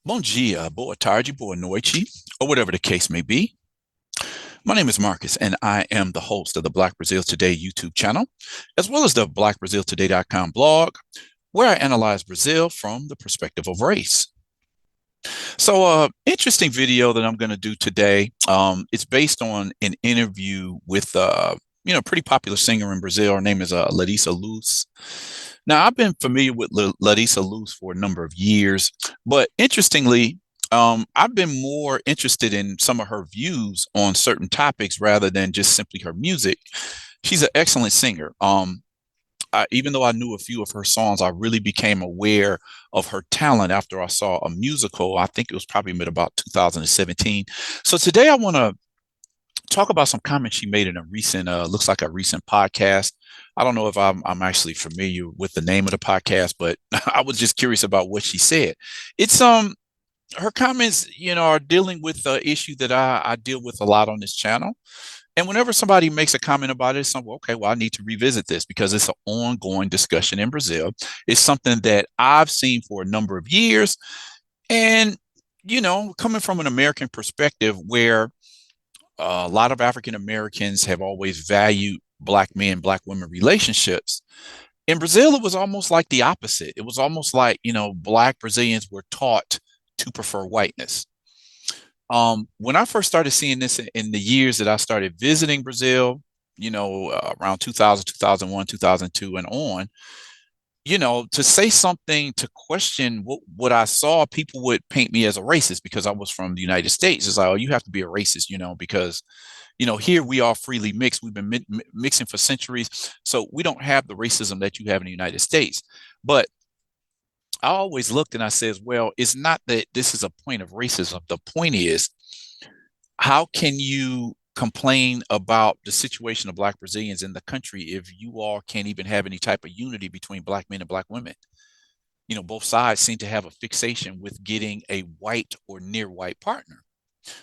Bom dia, boa tarde, boa noite, or whatever the case may be. My name is Marcus, and I am the host of the Black Brazil Today YouTube channel, as well as the blackbraziltoday.com blog, where I analyze Brazil from the perspective of race. So, interesting video that I'm going to do today. It's based on an interview with, pretty popular singer in Brazil. Her name is Larissa Luz. Now, I've been familiar with Larissa Luz for a number of years, but interestingly, I've been more interested in some of her views on certain topics rather than just simply her music. She's an excellent singer. Even though I knew a few of her songs, I really became aware of her talent after I saw a musical. I think it was probably mid about 2017. So today I want to talk about some comments she made in a recent, looks like a recent podcast. I don't know if I'm actually familiar with the name of the podcast, but I was just curious about what she said. It's her comments, are dealing with the issue that I deal with a lot on this channel. And whenever somebody makes a comment about it, it's something, okay, well, I need to revisit this because it's an ongoing discussion in Brazil. It's something that I've seen for a number of years. And, coming from an American perspective where a lot of African Americans have always valued Black men, Black women relationships. In Brazil, it was almost like the opposite. It was almost like, Black Brazilians were taught to prefer whiteness. When I first started seeing this in the years that I started visiting Brazil, around 2000, 2001, 2002, and on, to say something to question what I saw, people would paint me as a racist because I was from the United States. It's like, oh, you have to be a racist, because, here we are freely mixed. We've been mixing for centuries. So we don't have the racism that you have in the United States. But I always looked and I says, well, it's not that this is a point of racism. The point is, how can you complain about the situation of Black Brazilians in the country if you all can't even have any type of unity between Black men and Black women? Both sides seem to have a fixation with getting a white or near white partner.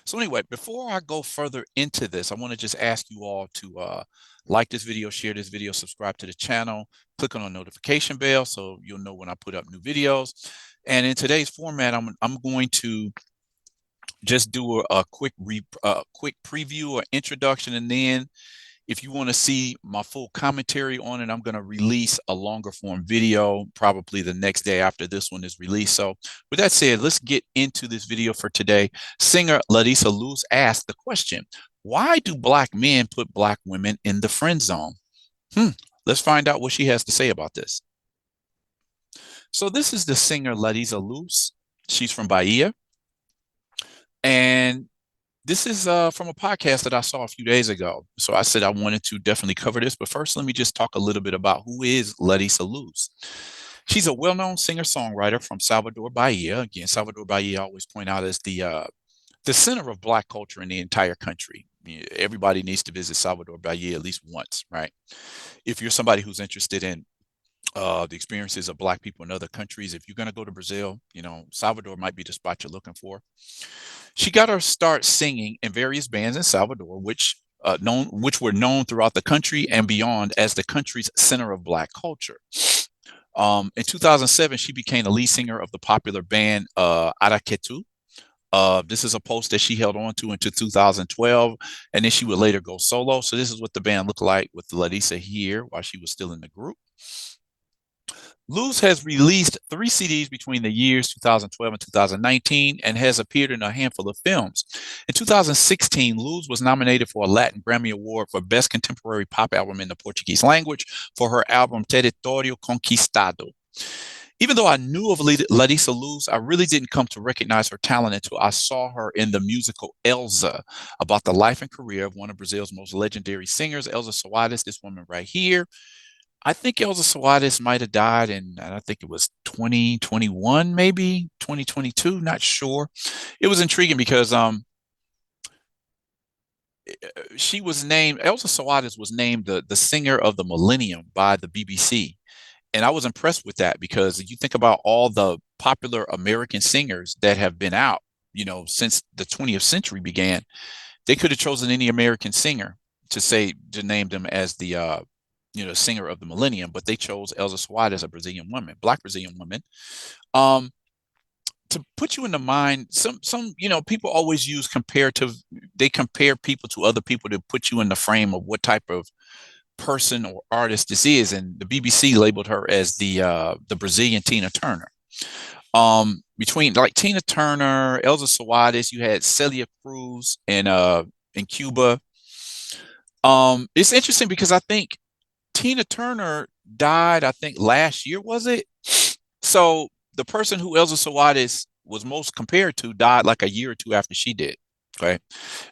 So anyway, before I go further into this, I want to just ask you all to like this video, share this video, subscribe to the channel, click on the notification bell so you'll know when I put up new videos. And in today's format, I'm going to just do a quick preview or introduction, and then if you want to see my full commentary on it, I'm going to release a longer form video probably the next day after this one is released. So with that said, let's get into this video for today. Singer Larissa Luz asked the question, why do Black men put Black women in the friend zone? Let's find out what she has to say about this. So this is the singer Larissa Luz. She's from Bahia. And this is from a podcast that I saw a few days ago. So I said I wanted to definitely cover this. But first, let me just talk a little bit about who is Larissa Luz. She's a well-known singer-songwriter from Salvador, Bahia. Again, Salvador, Bahia, I always point out as the center of Black culture in the entire country. Everybody needs to visit Salvador, Bahia at least once, right? If you're somebody who's interested in the experiences of Black people in other countries, if you're going to go to Brazil, Salvador might be the spot you're looking for. She got her start singing in various bands in Salvador, which were known throughout the country and beyond as the country's center of Black culture. In 2007, she became the lead singer of the popular band Araquetu. This is a post that she held on to into 2012, and then she would later go solo. So this is what the band looked like with Larissa here while she was still in the group. Luz has released 3 CDs between the years 2012 and 2019 and has appeared in a handful of films. In 2016, Luz was nominated for a Latin Grammy Award for Best Contemporary Pop Album in the Portuguese language for her album Território Conquistado. Even though I knew of Larissa Luz, I really didn't come to recognize her talent until I saw her in the musical Elsa, about the life and career of one of Brazil's most legendary singers, Elza Soares, this woman right here. I think Elza Soares might have died in, I think it was 2021, maybe 2022, not sure. It was intriguing because she was named, Elza Soares was named the singer of the millennium by the BBC. And I was impressed with that because you think about all the popular American singers that have been out, since the 20th century began. They could have chosen any American singer to name them as the singer of the millennium, but they chose Elza Soares, a Brazilian woman, Black Brazilian woman. to put you in the mind, some people always use comparative. They compare people to other people to put you in the frame of what type of person or artist this is, and the BBC labeled her as the Brazilian Tina Turner. Between like Tina Turner, Elza Soares, you had Celia Cruz in Cuba. It's interesting because I think Tina Turner died, I think last year, was it? So the person who Elza Soares was most compared to died like a year or two after she did. Okay.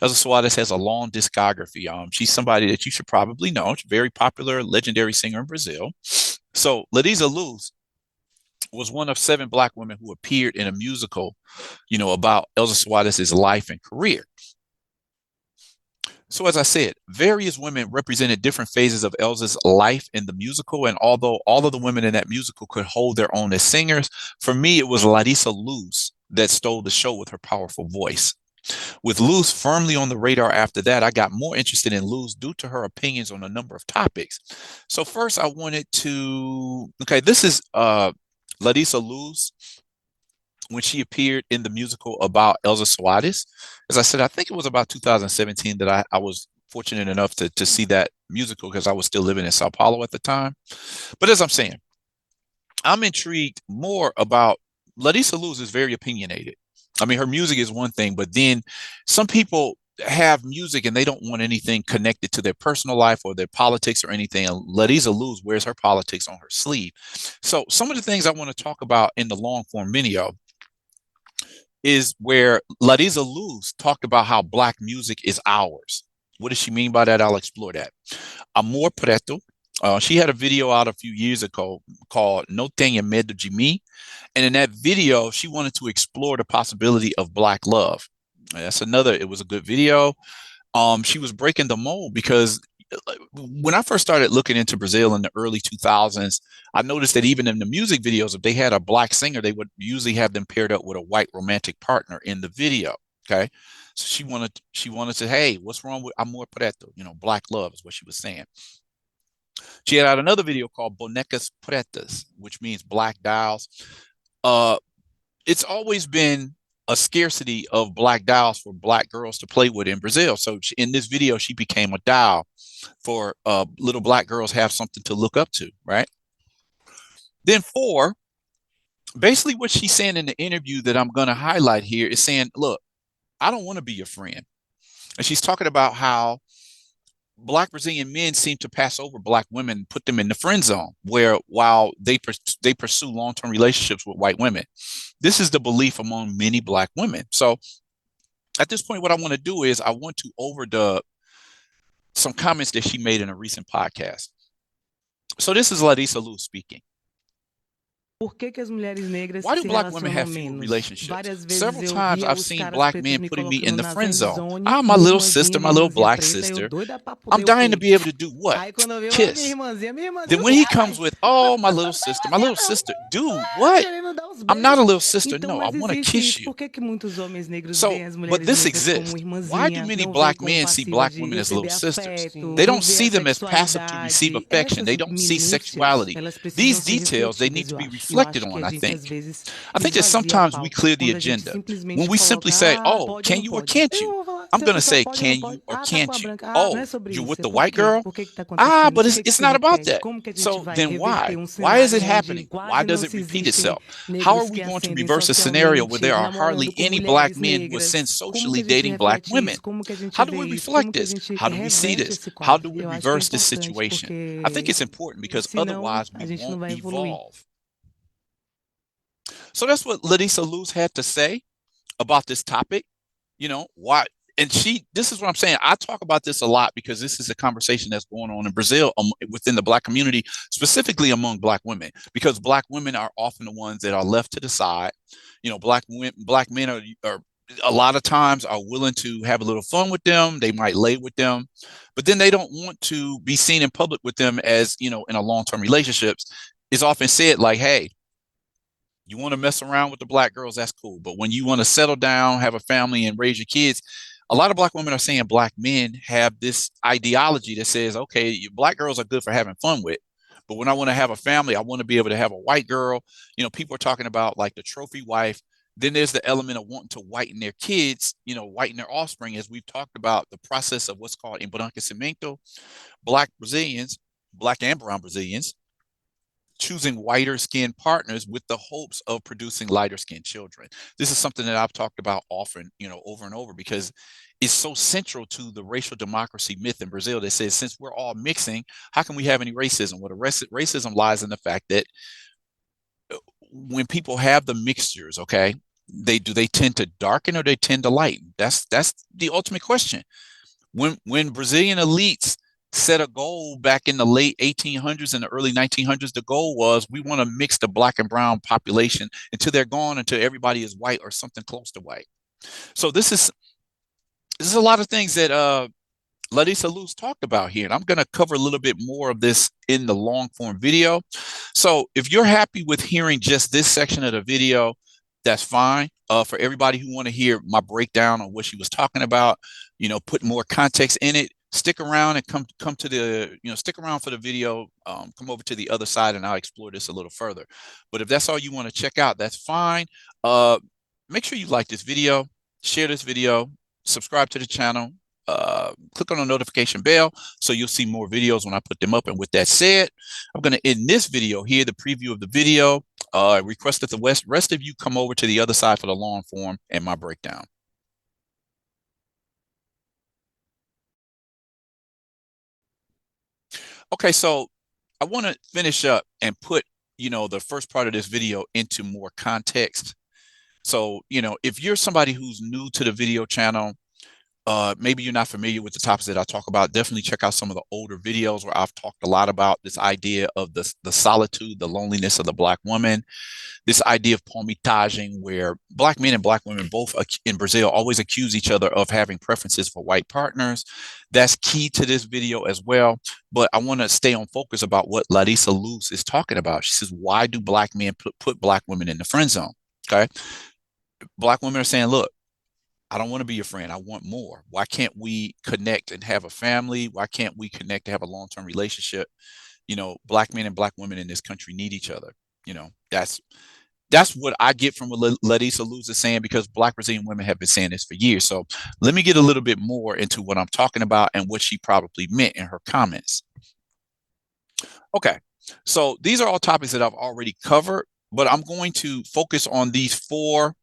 Elza Soares has a long discography. She's somebody that you should probably know. She's a very popular, legendary singer in Brazil. So Larissa Luz was one of 7 Black women who appeared in a musical, about Elza Soares' life and career. So as I said, various women represented different phases of Elza's life in the musical, and although all of the women in that musical could hold their own as singers, for me it was Larissa Luz that stole the show with her powerful voice. With Luz firmly on the radar after that, I got more interested in Luz due to her opinions on a number of topics. So first I wanted to, this is Larissa Luz when she appeared in the musical about Elza Soares. As I said, I think it was about 2017 that I was fortunate enough to see that musical because I was still living in Sao Paulo at the time. But as I'm saying, I'm intrigued more about Larissa Luz is very opinionated. I mean, her music is one thing, but then some people have music and they don't want anything connected to their personal life or their politics or anything. And Larissa Luz wears her politics on her sleeve. So some of the things I want to talk about in the long form video is where Larissa Luz talked about how Black music is ours. What does she mean by that? I'll explore that. Amor Preto. She had a video out a few years ago called No Tenha Medo de Mim. And in that video, she wanted to explore the possibility of Black love. That's another, it was a good video. She was breaking the mold because when I first started looking into Brazil in the early 2000s, I noticed that even in the music videos, if they had a Black singer, they would usually have them paired up with a white romantic partner in the video. Okay. So she wanted to, hey, what's wrong with Amor Preto? Black love is what she was saying. She had out another video called Bonecas Pretas, which means black dolls. It's always been a scarcity of Black dolls for Black girls to play with in Brazil. So in this video, she became a doll for little Black girls have something to look up to, right? Then 4, basically what she's saying in the interview that I'm going to highlight here is saying, look, I don't want to be your friend. And she's talking about how Black Brazilian men seem to pass over Black women and put them in the friend zone, where while they pursue long-term relationships with white women. This is the belief among many Black women. So at this point, what I want to do is I want to overdub some comments that she made in a recent podcast. So this is Larissa Luz speaking. Why do Black women have fewer relationships? Several times I've seen Black men putting me in the friend zone. Ah, my little sister, my little Black sister. I'm dying to be able to do what? Kiss. Then when he comes with, oh, my little sister, dude, what? I'm not a little sister. No, I want to kiss you. So, but this exists. Why do many Black men see Black women as little sisters? They don't see them as passive to receive affection. They don't see sexuality. These details, they need to be reflected on, I think. I think that sometimes we clear the agenda. When we simply say, oh, can you or can't you? I'm going to say, can you or can't you? Oh, you're with the white girl? Ah, but it's not about that. So then why? Why is it happening? Why does it repeat itself? How are we going to reverse a scenario where there are hardly any Black men who are seen socially dating Black women? How do we reflect this? How do we see this? How do we reverse this situation? I think it's important because otherwise we won't evolve. So that's what Larissa Luz had to say about this topic. Why? And this is what I'm saying. I talk about this a lot because this is a conversation that's going on in Brazil within the Black community, specifically among Black women, because Black women are often the ones that are left to the side. Black men are a lot of times are willing to have a little fun with them. They might lay with them, but then they don't want to be seen in public with them as, in a long-term relationships. It's often said like, hey, you want to mess around with the Black girls, that's cool. But when you want to settle down, have a family and raise your kids, a lot of Black women are saying Black men have this ideology that says, okay, Black girls are good for having fun with, but when I want to have a family, I want to be able to have a white girl. People are talking about like the trophy wife Then there's the element of wanting to whiten their kids, whiten their offspring, as we've talked about the process of what's called embranquecimento. Black Brazilians, Black and brown Brazilians, choosing whiter skinned partners with the hopes of producing lighter skinned children. This is something that I've talked about often, over and over, because it's so central to the racial democracy myth in Brazil that says, since we're all mixing, how can we have any racism? Well, the racism lies in the fact that when people have the mixtures, okay, they tend to darken or they tend to lighten? That's the ultimate question. When Brazilian elites set a goal back in the late 1800s and the early 1900s, the goal was, we want to mix the Black and brown population until they're gone, until everybody is white or something close to white. So this is a lot of things that Larissa Luz talked about here, and I'm going to cover a little bit more of this in the long form video. So if you're happy with hearing just this section of the video, that's fine. For everybody who want to hear my breakdown on what she was talking about, put more context in it, stick around and come to the, stick around for the video, come over to the other side and I'll explore this a little further. But if that's all you want to check out, that's fine. Make sure you like this video, share this video, subscribe to the channel, click on the notification bell so you'll see more videos when I put them up. And with that said, I'm going to end this video here, the preview of the video. Request that the rest of you come over to the other side for the long form and my breakdown. Okay, so I want to finish up and put, the first part of this video into more context. So, if you're somebody who's new to the video channel, maybe you're not familiar with the topics that I talk about, definitely check out some of the older videos where I've talked a lot about this idea of the solitude, the loneliness of the Black woman, this idea of palmitagem, where Black men and Black women both in Brazil always accuse each other of having preferences for white partners. That's key to this video as well. But I want to stay on focus about what Larissa Luz is talking about. She says, why do Black men put Black women in the friend zone? Okay. Black women are saying, look, I don't want to be your friend. I want more. Why can't we connect and have a family? Why can't we connect to have a long-term relationship? Black men and Black women in this country need each other. That's what I get from what Larissa Luz is saying, because Black Brazilian women have been saying this for years. So let me get a little bit more into what I'm talking about and what she probably meant in her comments. Okay, so these are all topics that I've already covered, but I'm going to focus on these four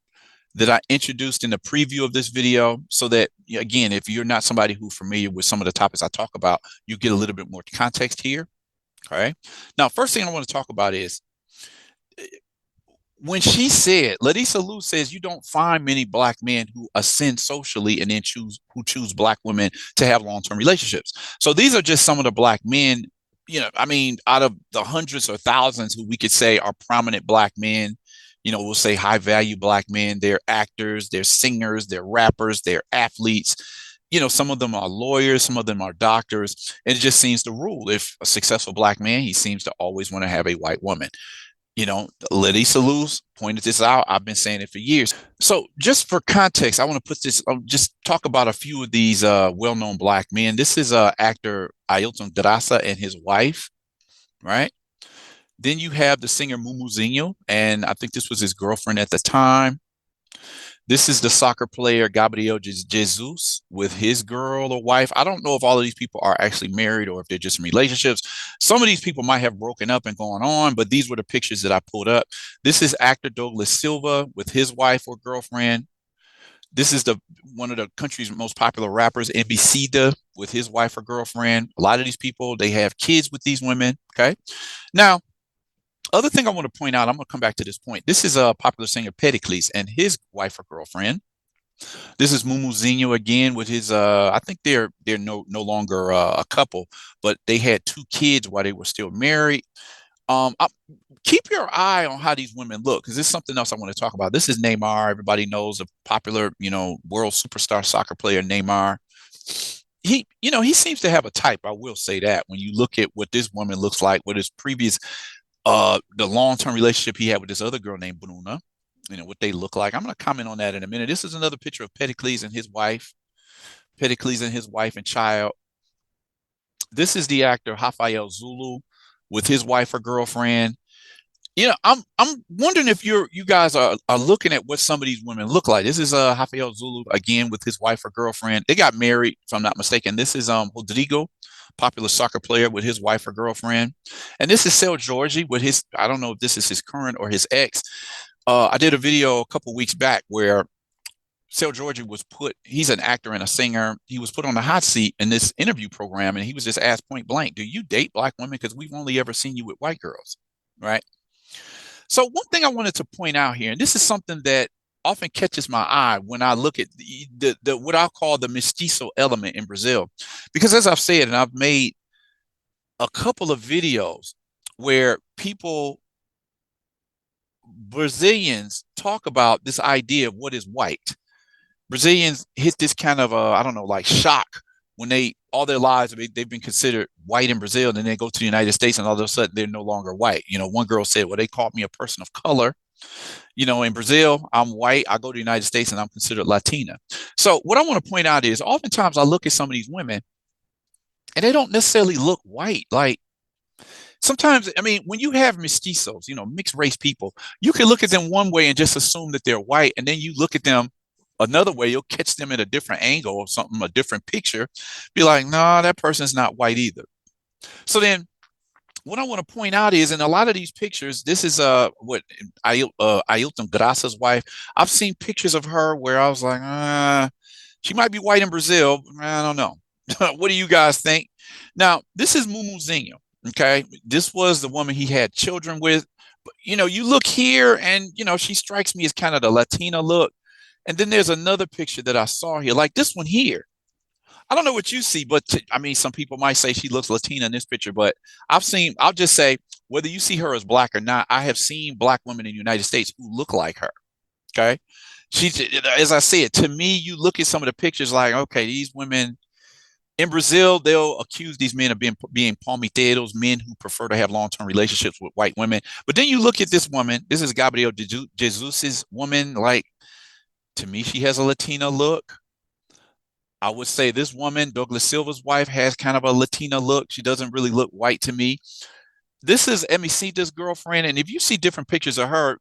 that I introduced in the preview of this video, so that, again, if you're not somebody who's familiar with some of the topics I talk about, you get a little bit more context here. Okay. Now, first thing I want to talk about is when she said, Larissa Luz says, you don't find many Black men who ascend socially and then choose Black women to have long-term relationships. So these are just some of the Black men, out of the hundreds or thousands who we could say are prominent Black men. We'll say high value Black men. They're actors, they're singers, they're rappers, they're athletes. Some of them are lawyers, some of them are doctors. And it just seems to rule. If a successful Black man, he seems to always want to have a white woman. Larissa Luz pointed this out. I've been saying it for years. So just for context, I want to put this, just talk about a few of these well-known Black men. This is actor Ailton Graça and his wife, right? Then you have the singer Mumuzinho, and I think this was his girlfriend at the time. This is the soccer player Gabriel Jesus with his girl or wife. I don't know if all of these people are actually married or if they're just in relationships. Some of these people might have broken up and gone on, but these were the pictures that I pulled up. This is actor Douglas Silva with his wife or girlfriend. This is one of the country's most popular rappers, Emicida, with his wife or girlfriend. A lot of these people, they have kids with these women. Okay. Now, other thing I want to point out, I'm going to come back to this point. This is a popular singer Pericles and his wife or girlfriend. This is Mumuzinho again with his. I think they're no longer a couple, but they had 2 kids while they were still married. Keep your eye on how these women look, because this is something else I want to talk about. This is Neymar. Everybody knows a popular, world superstar soccer player, Neymar. He seems to have a type. I will say that when you look at what this woman looks like, what his previous the long-term relationship he had with this other girl named Bruna, what they look like. I'm going to comment on that in a minute. This is another picture of Pericles and his wife and child. This is the actor Rafael Zulu with his wife or girlfriend. I'm wondering if you guys are looking at what some of these women look like. This is Rafael Zulu again with his wife or girlfriend. They got married, if I'm not mistaken. This is Rodrygo, popular soccer player, with his wife or girlfriend, and this is Seu Jorge with his. I don't know if this is his current or his ex. I did a video a couple weeks back where Seu Jorge was put. He's an actor and a singer. He was put on the hot seat in this interview program, and he was just asked point blank, "Do you date black women? Because we've only ever seen you with white girls." Right. So one thing I wanted to point out here, and this is something that often catches my eye when I look at the what I call the mestizo element in Brazil, because as I've said, and I've made a couple of videos where Brazilians talk about this idea of what is white. Brazilians hit this kind of I don't know, like shock when they all their lives they've been considered white in Brazil, and then they go to the United States and all of a sudden they're no longer white. One girl said, well, they called me a person of color. In Brazil, I'm white. I go to the United States and I'm considered Latina. So what I want to point out is oftentimes I look at some of these women and they don't necessarily look white. Like sometimes, I mean, when you have mestizos, mixed race people, you can look at them one way and just assume that they're white. And then you look at them another way, you'll catch them at a different angle or something, a different picture, be like, no, nah, that person's not white either. So then what I want to point out is in a lot of these pictures, this is what Ailton Graça's wife. I've seen pictures of her where I was like, she might be white in Brazil. I don't know. What do you guys think? Now, this is Mumuzinho. Okay. This was the woman he had children with. But, you look here and, she strikes me as kind of the Latina look. And then there's another picture that I saw here, like this one here. I don't know what you see, but I mean, some people might say she looks Latina in this picture, but I'll just say, whether you see her as black or not, I have seen black women in the United States who look like her. Okay. As I said, to me, you look at some of the pictures like, okay, these women in Brazil, they'll accuse these men of being palmiteiros, men who prefer to have long-term relationships with white women. But then you look at this woman, this is Gabriel Jesus's woman, like, to me, she has a Latina look. I would say this woman, Douglas Silva's wife, has kind of a Latina look. She doesn't really look white to me. This is Emicida's girlfriend. And if you see different pictures of her,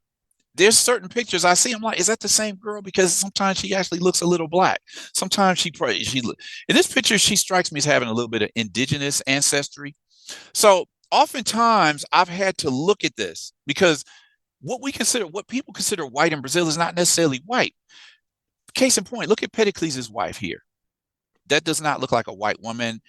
there's certain pictures I see. I'm like, is that the same girl? Because sometimes she actually looks a little black. Sometimes in this picture, she strikes me as having a little bit of indigenous ancestry. So oftentimes I've had to look at this because what people consider white in Brazil is not necessarily white. Case in point, look at Pericles' wife here. That does not look like a white woman.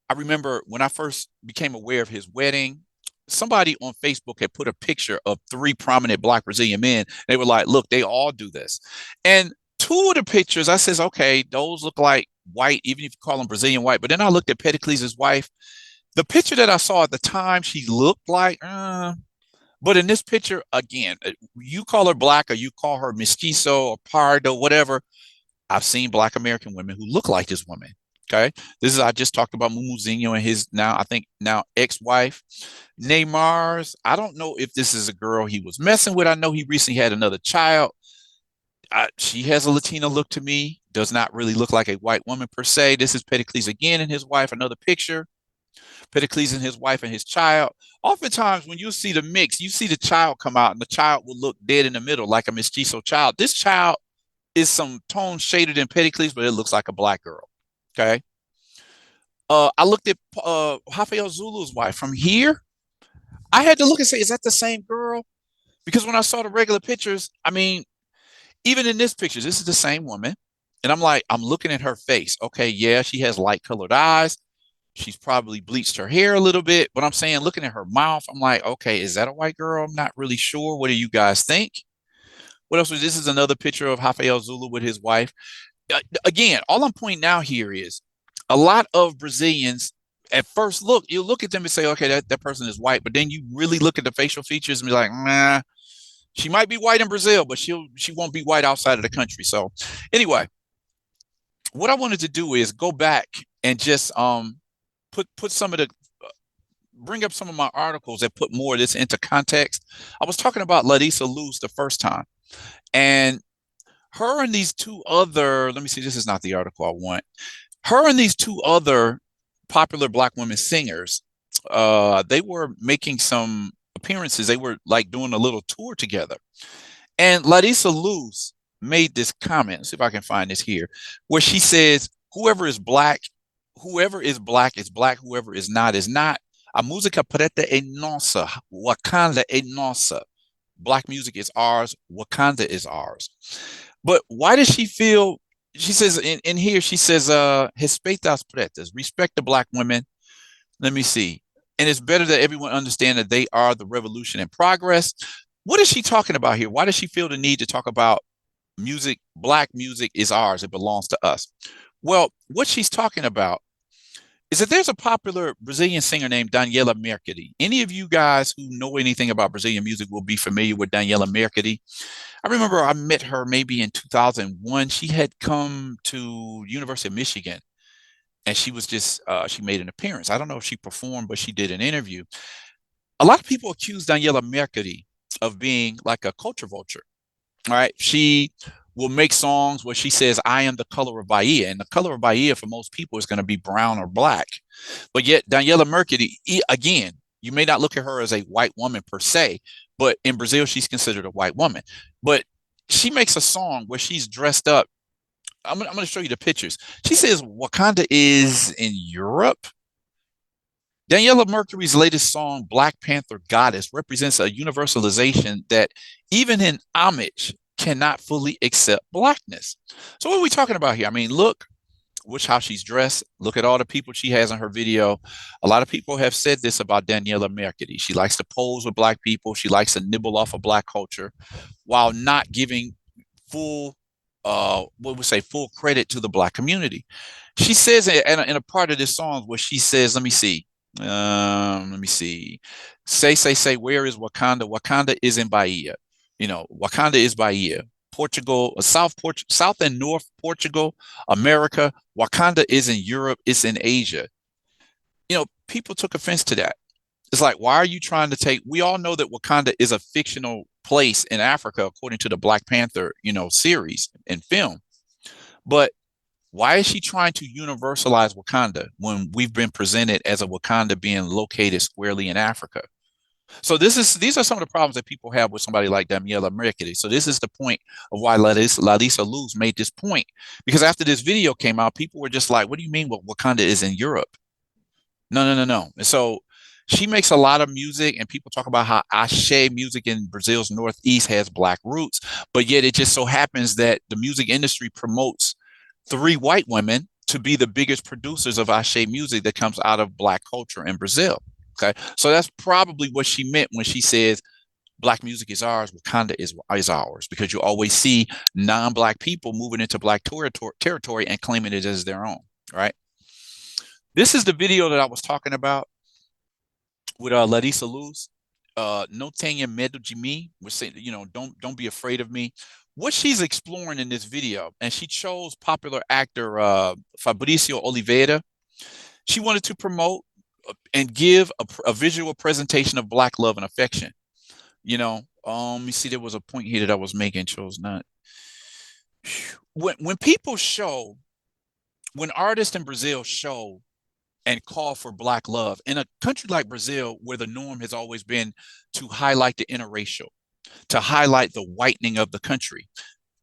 I remember when I first became aware of his wedding, somebody on Facebook had put a picture of 3 prominent black Brazilian men. They were like, look, they all do this. And 2 of the pictures, I says, okay, those look like white, even if you call them Brazilian white. But then I looked at Pericles' wife. The picture that I saw at the time, she looked like, but in this picture, again, you call her black or you call her mestizo or pardo, whatever. I've seen black American women who look like this woman. Okay. I just talked about Mumuzinho and his now ex-wife. Neymar's, I don't know if this is a girl he was messing with. I know he recently had another child. She has a Latina look to me. Does not really look like a white woman per se. This is Pericles again and his wife, another picture. Pericles and his wife and his child. Oftentimes when you see the mix, you see the child come out and the child will look dead in the middle like a mestizo child. This child is some tone shaded in Pericles, but it looks like a black girl. Okay. I looked at Rafael Zulu's wife from here. I had to look and say, is that the same girl? Because when I saw the regular pictures, I mean, even in this picture, this is the same woman. And I'm looking at her face. Okay, yeah, she has light colored eyes. She's probably bleached her hair a little bit. But I'm saying, looking at her mouth, I'm like, okay, is that a white girl? I'm not really sure. What do you guys think? What else? This is another picture of Rafael Zulu with his wife. Again, all I'm pointing out here is a lot of Brazilians, at first look, you look at them and say, okay, that person is white. But then you really look at the facial features and be like, nah, she might be white in Brazil, but she won't be white outside of the country. So anyway, what I wanted to do is go back and just put some of the bring up some of my articles that put more of this into context. I was talking about Larissa Luz the first time. And her and these 2 other, let me see, this is not the article I want. Her and these 2 other popular black women singers, they were making some appearances. They were like doing a little tour together. And Larissa Luz made this comment. Let's see if I can find this here, where she says, whoever is black, whoever is not is not. A música preta é nossa, Wakanda é nossa. Black music is ours, Wakanda is ours. But why does she feel? She says in here, she says, respeita as pretas, respect the black women. Let me see. And it's better that everyone understand that they are the revolution in progress. What is she talking about here? Why does she feel the need to talk about music? Black music is ours. It belongs to us. Well, what she's talking about is that there's a popular Brazilian singer named Daniela Mercury. Any of you guys who know anything about Brazilian music will be familiar with Daniela Mercury. I remember I met her maybe in 2001. She had come to University of Michigan, and she was just she made an appearance. I don't know if she performed, but she did an interview. A lot of people accuse Daniela Mercury of being like a culture vulture. All right. She will make songs where she says, I am the color of Bahia. And the color of Bahia for most people is going to be brown or black. But yet, Daniela Mercury, again, you may not look at her as a white woman per se, but in Brazil, she's considered a white woman. But she makes a song where she's dressed up. I'm going to show you the pictures. She says Wakanda is in Europe. Daniela Mercury's latest song, Black Panther Goddess, represents a universalization that even in homage cannot fully accept blackness. So what are we talking about here? I mean, look how she's dressed. Look at all the people she has in her video. A lot of people have said this about Daniela Mercury. She likes to pose with black people. She likes to nibble off of black culture while not giving full full credit to the black community. She says in a part of this song where she says, let me see. Say, where is Wakanda? Wakanda is in Bahia. Wakanda is Bahia. Portugal, South and North Portugal, America. Wakanda is in Europe. It's in Asia. People took offense to that. It's like, why are you trying to take? We all know that Wakanda is a fictional place in Africa, according to the Black Panther, series and film. But why is she trying to universalize Wakanda when we've been presented as a Wakanda being located squarely in Africa? So these are some of the problems that people have with somebody like Daniela Mercury. So this is the point of why Larissa Luz made this point, because after this video came out, people were just like, "What do you mean Wakanda is in Europe?" No. And so she makes a lot of music, and people talk about how Ashe music in Brazil's Northeast has black roots, but yet it just so happens that the music industry promotes 3 white women to be the biggest producers of Ashe music that comes out of black culture in Brazil. Okay. So that's probably what she meant when she says black music is ours, Wakanda is ours, because you always see non-black people moving into black territory and claiming it as their own. Right. This is the video that I was talking about with Larissa Luz. No tenha medo de mim. We're saying, don't be afraid of me. What she's exploring in this video, and she chose popular actor Fabricio Oliveira. She wanted to promote and give a visual presentation of black love and affection. Let me see. There was a point here that I was making. Chose not. When artists in Brazil show and call for black love in a country like Brazil, where the norm has always been to highlight the interracial, to highlight the whitening of the country.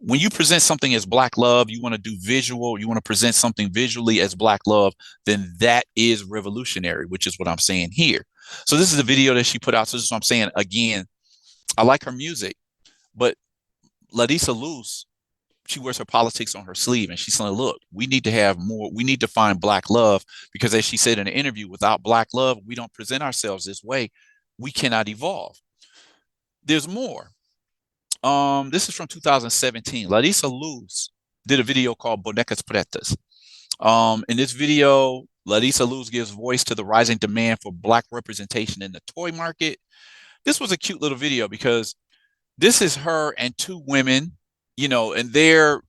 When you present something as black love, you want to present something visually as black love, then that is revolutionary, which is what I'm saying here. So this is a video that she put out. So this is what I'm saying. Again, I like her music, but Larissa Luz, she wears her politics on her sleeve, and she's saying, look, we need to have more. We need to find black love, because as she said in an interview, without black love, we don't present ourselves this way. We cannot evolve. There's more. This is from 2017. Larissa Luz did a video called Bonecas Pretas. In this video, Larissa Luz gives voice to the rising demand for black representation in the toy market. This was a cute little video because this is her and 2 women, and they're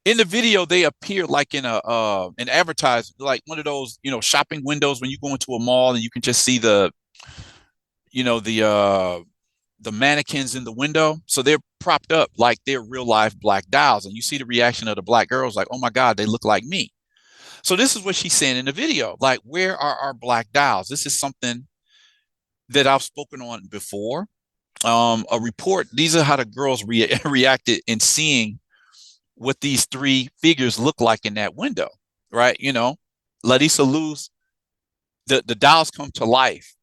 in the video. They appear like in an advertisement, like one of those, shopping windows when you go into a mall and you can just see the mannequins in the window. So they're propped up like they're real life black dolls. And you see the reaction of the black girls like, oh my God, they look like me. So this is what she's saying in the video. Like, where are our black dolls? This is something that I've spoken on before. A report. These are how the girls reacted in seeing what these three figures look like in that window, right? Larissa Luz, the dolls come to life,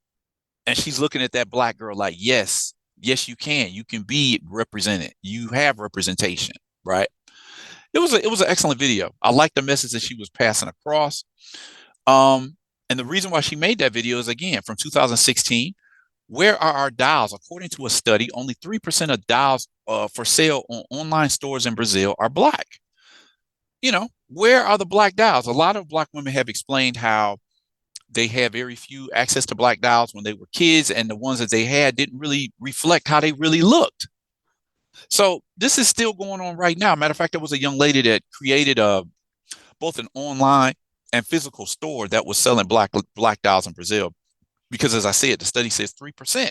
and she's looking at that black girl like, yes, yes, you can. You can be represented. You have representation, right? It was an excellent video. I like the message that she was passing across. Um, and the reason why she made that video is again from 2016. Where are our dolls? According to a study, only 3% of dolls for sale on online stores in Brazil are black. Where are the black dolls? A lot of black women have explained how they had very few access to black dolls when they were kids, and the ones that they had didn't really reflect how they really looked. So this is still going on right now. Matter of fact, there was a young lady that created both an online and physical store that was selling black dolls in Brazil. Because as I said, the study says 3%.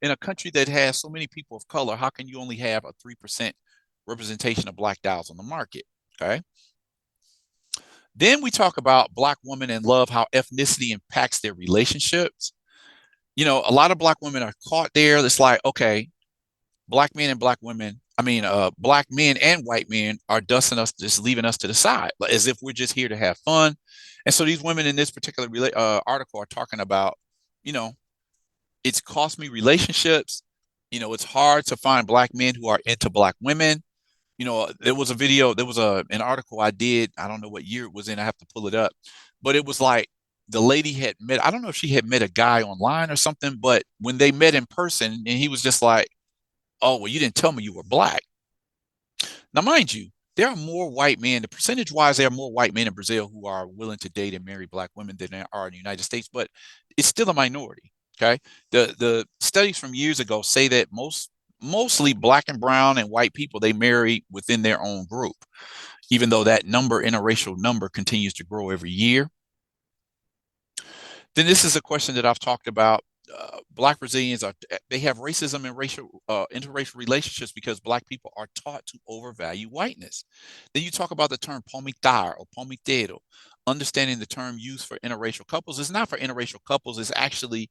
In a country that has so many people of color, how can you only have a 3% representation of black dolls on the market? Okay. Then we talk about black women and love, how ethnicity impacts their relationships. A lot of black women are caught there. It's like, okay, black men and black women, black men and white men are dusting us, just leaving us to the side, as if we're just here to have fun. And so these women in this particular article are talking about, it's cost me relationships. It's hard to find black men who are into black women. There was an article I did. I don't know what year it was in. I have to pull it up, but it was like the lady had met, I don't know if she had met a guy online or something, but when they met in person and he was just like, oh, well, you didn't tell me you were black. Now, mind you, there are more white men, percentage wise, there are more white men in Brazil who are willing to date and marry black women than there are in the United States, but it's still a minority. Okay. The studies from years ago say that mostly black and brown and white people, they marry within their own group, even though that interracial number continues to grow every year. Then this is a question that I've talked about. Black Brazilians they have racism and interracial relationships because black people are taught to overvalue whiteness. Then you talk about the term palmitar or palmiteiro, understanding the term used for interracial couples. It's not for interracial couples. It's actually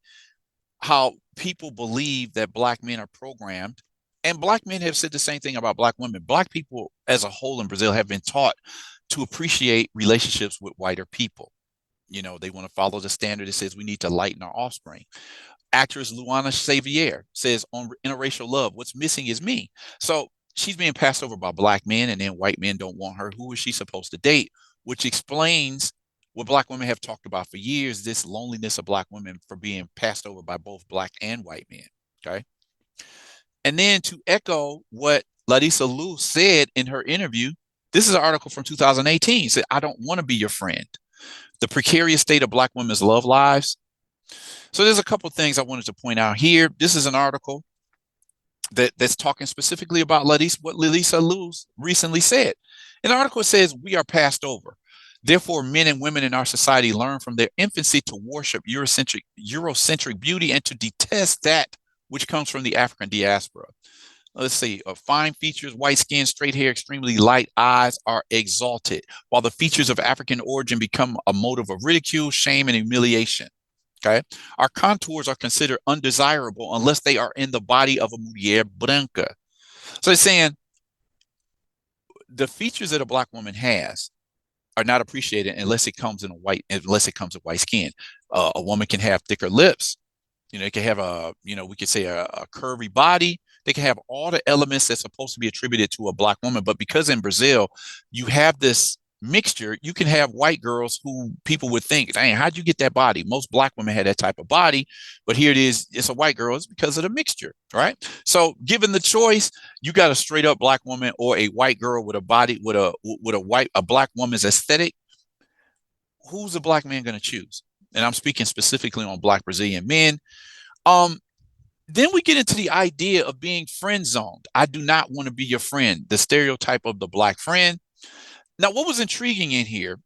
how people believe that black men are programmed. And black men have said the same thing about black women. Black people as a whole in Brazil have been taught to appreciate relationships with whiter people. They want to follow the standard that says we need to lighten our offspring. Actress Luana Xavier says on interracial love, what's missing is me. So she's being passed over by black men, and then white men don't want her. Who is she supposed to date? Which explains what black women have talked about for years, this loneliness of black women for being passed over by both black and white men. Okay. And then to echo what Larissa Luz said in her interview, this is an article from 2018. It said, I don't want to be your friend. The precarious state of black women's love lives. So there's a couple of things I wanted to point out here. This is an article that's talking specifically about what Larissa Luz recently said. An article says, we are passed over. Therefore, men and women in our society learn from their infancy to worship Eurocentric beauty and to detest that which comes from the African diaspora. Let's see, fine features, white skin, straight hair, extremely light eyes are exalted, while the features of African origin become a motive of ridicule, shame, and humiliation. Okay. Our contours are considered undesirable unless they are in the body of a mulher branca. So it's saying the features that a black woman has are not appreciated unless it comes with white skin. A woman can have thicker lips. It can have we could say a curvy body. They can have all the elements that's supposed to be attributed to a black woman. But because in Brazil, you have this mixture, you can have white girls who people would think, dang, how'd you get that body? Most black women had that type of body, but here it is, it's a white girl. It's because of the mixture, right? So given the choice, you got a straight up black woman or a white girl with a body with a black woman's aesthetic. Who's the black man going to choose? And I'm speaking specifically on black Brazilian men. Then we get into the idea of being friend zoned. I do not want to be your friend, the stereotype of the black friend. Now, what was intriguing in here,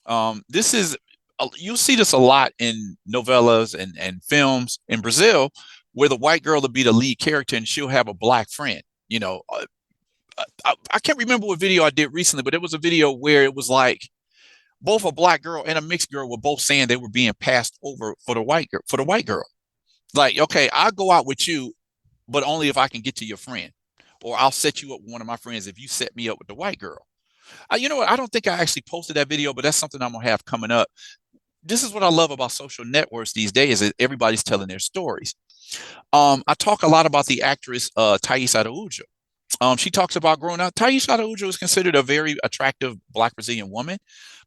you'll see this a lot in novellas and films in Brazil, where the white girl will be the lead character and she'll have a black friend. I can't remember what video I did recently, but it was a video where it was like both a black girl and a mixed girl were both saying they were being passed over for the white girl. Like, okay, I'll go out with you, but only if I can get to your friend, or I'll set you up with one of my friends if you set me up with the white girl. You know what? I don't think I actually posted that video, but that's something I'm gonna have coming up. This is what I love about social networks these days, is everybody's telling their stories. I talk a lot about the actress Thais Araújo. She talks about growing up. Thais Araújo is considered a very attractive Black Brazilian woman,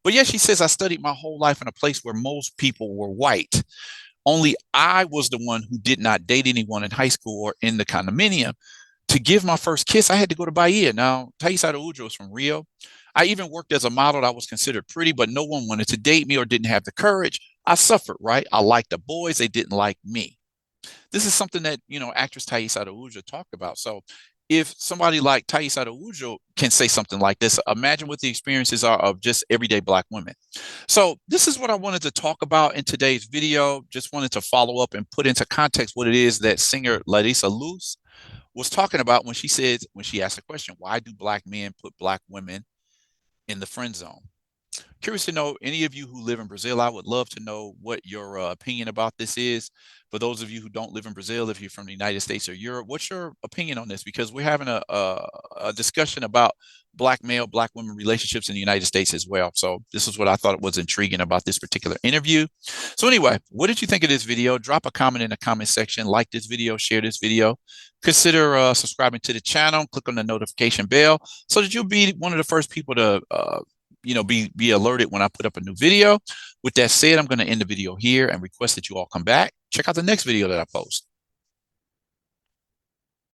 but yet she says, I studied my whole life in a place where most people were white. Only I was the one who did not date anyone in high school or in the condominium. To give my first kiss, I had to go to Bahia. Now, Thais Araújo is from Rio. I even worked as a model. I was considered pretty, but no one wanted to date me or didn't have the courage. I suffered, right? I liked the boys. They didn't like me. This is something that, actress Thais Araújo talked about. So if somebody like Thais Araújo can say something like this, imagine what the experiences are of just everyday Black women. So this is what I wanted to talk about in today's video. Just wanted to follow up and put into context what it is that singer Larissa Luz was talking about when she asked the question, why do Black men put Black women in the friend zone? Curious to know, any of you who live in Brazil, I would love to know what your opinion about this is. For those of you who don't live in Brazil, if you're from the United States or Europe, what's your opinion on this? Because we're having a discussion about Black male, Black women relationships in the United States as well. So this is what I thought was intriguing about this particular interview. So anyway, what did you think of this video? Drop a comment in the comment section, like this video, share this video. Consider subscribing to the channel, click on the notification bell so that you'll be one of the first people to be alerted when I put up a new video. With that said, I'm going to end the video here and request that you all come back. Check out the next video that I post.